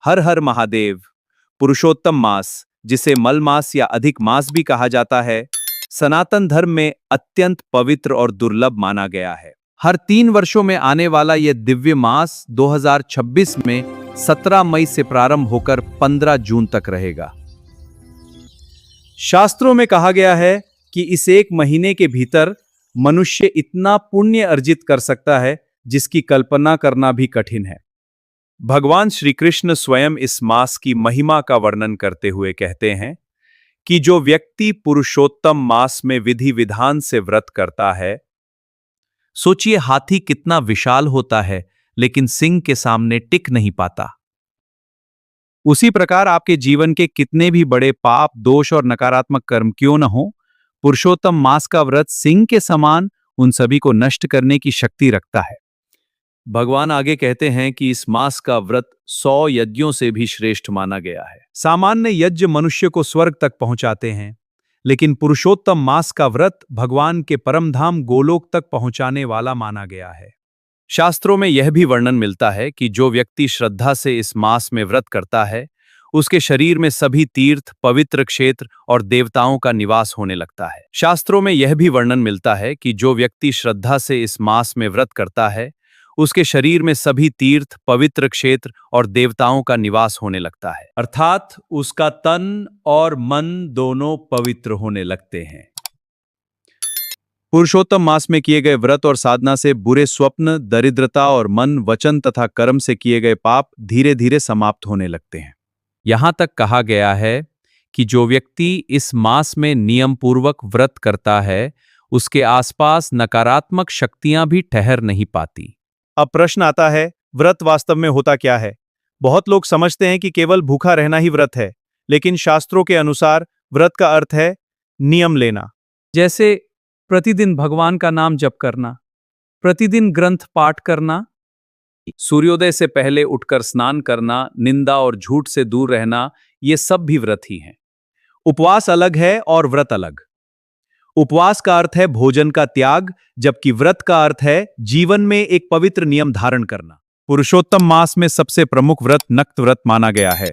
हर हर महादेव। पुरुषोत्तम मास, जिसे मल मास या अधिक मास भी कहा जाता है, सनातन धर्म में अत्यंत पवित्र और दुर्लभ माना गया है। हर 3 वर्षों में आने वाला यह दिव्य मास 2026 में 17 मई से प्रारंभ होकर 15 जून तक रहेगा। शास्त्रों में कहा गया है कि इस एक महीने के भीतर मनुष्य इतना पुण्य अर्जित कर सकता है जिसकी कल्पना करना भी कठिन है। भगवान श्री कृष्ण स्वयं इस मास की महिमा का वर्णन करते हुए कहते हैं कि जो व्यक्ति पुरुषोत्तम मास में विधि विधान से व्रत करता है, सोचिए हाथी कितना विशाल होता है लेकिन सिंह के सामने टिक नहीं पाता। उसी प्रकार आपके जीवन के कितने भी बड़े पाप, दोष और नकारात्मक कर्म क्यों न हो, पुरुषोत्तम मास का व्रत सिंह के समान उन सभी को नष्ट करने की शक्ति रखता है। भगवान आगे कहते हैं कि इस मास का व्रत 100 यज्ञों से भी श्रेष्ठ माना गया है। सामान्य यज्ञ मनुष्य को स्वर्ग तक पहुंचाते हैं, लेकिन पुरुषोत्तम मास का व्रत भगवान के परम धाम गोलोक तक पहुंचाने वाला माना गया है। शास्त्रों में यह भी वर्णन मिलता है कि जो व्यक्ति श्रद्धा से इस मास में व्रत करता है, उसके शरीर में सभी तीर्थ, पवित्र क्षेत्र और देवताओं का निवास होने लगता है। शास्त्रों में यह भी वर्णन मिलता है कि जो व्यक्ति श्रद्धा से इस मास में व्रत करता है, उसके शरीर में सभी तीर्थ, पवित्र क्षेत्र और देवताओं का निवास होने लगता है, अर्थात उसका तन और मन दोनों पवित्र होने लगते हैं। पुरुषोत्तम मास में किए गए व्रत और साधना से बुरे स्वप्न, दरिद्रता और मन, वचन तथा कर्म से किए गए पाप धीरे धीरे समाप्त होने लगते हैं। यहां तक कहा गया है कि जो व्यक्ति इस मास में नियम पूर्वक व्रत करता है, उसके आसपास नकारात्मक शक्तियां भी ठहर नहीं पाती। अब प्रश्न आता है, व्रत वास्तव में होता क्या है? बहुत लोग समझते हैं कि केवल भूखा रहना ही व्रत है, लेकिन शास्त्रों के अनुसार व्रत का अर्थ है नियम लेना। जैसे प्रतिदिन भगवान का नाम जप करना, प्रतिदिन ग्रंथ पाठ करना, सूर्योदय से पहले उठकर स्नान करना, निंदा और झूठ से दूर रहना, ये सब भी व्रत ही हैं। उपवास अलग है और व्रत अलग। उपवास का अर्थ है भोजन का त्याग, जबकि व्रत का अर्थ है जीवन में एक पवित्र नियम धारण करना। पुरुषोत्तम मास में सबसे प्रमुख व्रत नक्त व्रत माना गया है।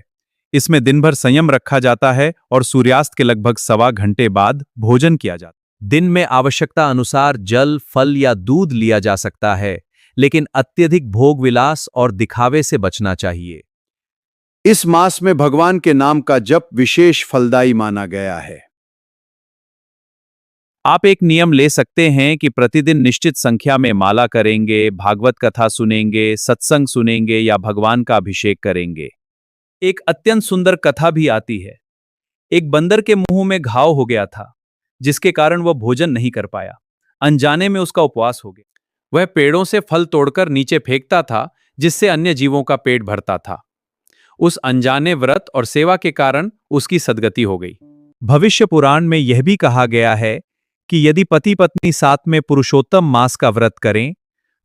इसमें दिन भर संयम रखा जाता है और सूर्यास्त के लगभग 1.25 घंटे बाद भोजन किया जाता है। दिन में आवश्यकता अनुसार जल, फल या दूध लिया जा सकता है, लेकिन अत्यधिक भोग विलास और दिखावे से बचना चाहिए। इस मास में भगवान के नाम का जप विशेष फलदायी माना गया है। आप एक नियम ले सकते हैं कि प्रतिदिन निश्चित संख्या में माला करेंगे, भागवत कथा सुनेंगे, सत्संग सुनेंगे या भगवान का अभिषेक करेंगे। एक अत्यंत सुंदर कथा भी आती है। एक बंदर के मुंह में घाव हो गया था, जिसके कारण वह भोजन नहीं कर पाया। अनजाने में उसका उपवास हो गया। वह पेड़ों से फल तोड़कर नीचे फेंकता था, जिससे अन्य जीवों का पेट भरता था। उस अनजाने व्रत और सेवा के कारण उसकी सद्गति हो गई। भविष्य पुराण में यह भी कहा गया है कि यदि पति पत्नी साथ में पुरुषोत्तम मास का व्रत करें,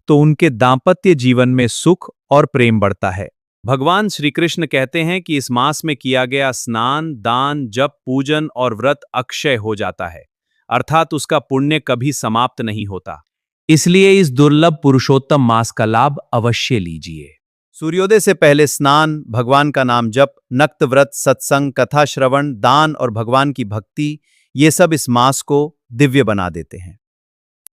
तो उनके दांपत्य जीवन में सुख और प्रेम बढ़ता है। भगवान श्री कृष्ण कहते हैं कि इस मास में किया गया स्नान, दान, जप, पूजन और व्रत अक्षय हो जाता है, अर्थात उसका पुण्य कभी समाप्त नहीं होता। इसलिए इस दुर्लभ पुरुषोत्तम मास का लाभ अवश्य लीजिए। सूर्योदय से पहले स्नान, भगवान का नाम जप, नक्त व्रत, सत्संग, कथा श्रवण, दान और भगवान की भक्ति, ये सब इस मास को दिव्य बना देते हैं।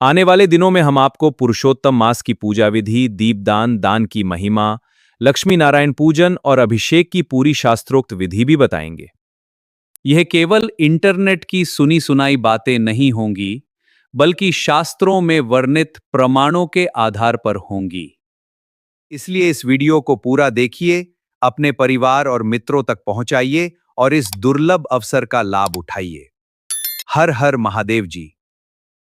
आने वाले दिनों में हम आपको पुरुषोत्तम मास की पूजा विधि, दीपदान, दान की महिमा, लक्ष्मी नारायण पूजन और अभिषेक की पूरी शास्त्रोक्त विधि भी बताएंगे। यह केवल इंटरनेट की सुनी सुनाई बातें नहीं होंगी, बल्कि शास्त्रों में वर्णित प्रमाणों के आधार पर होंगी। इसलिए इस वीडियो को पूरा देखिए, अपने परिवार और मित्रों तक पहुंचाइए और इस दुर्लभ अवसर का लाभ उठाइए। हर हर महादेव जी।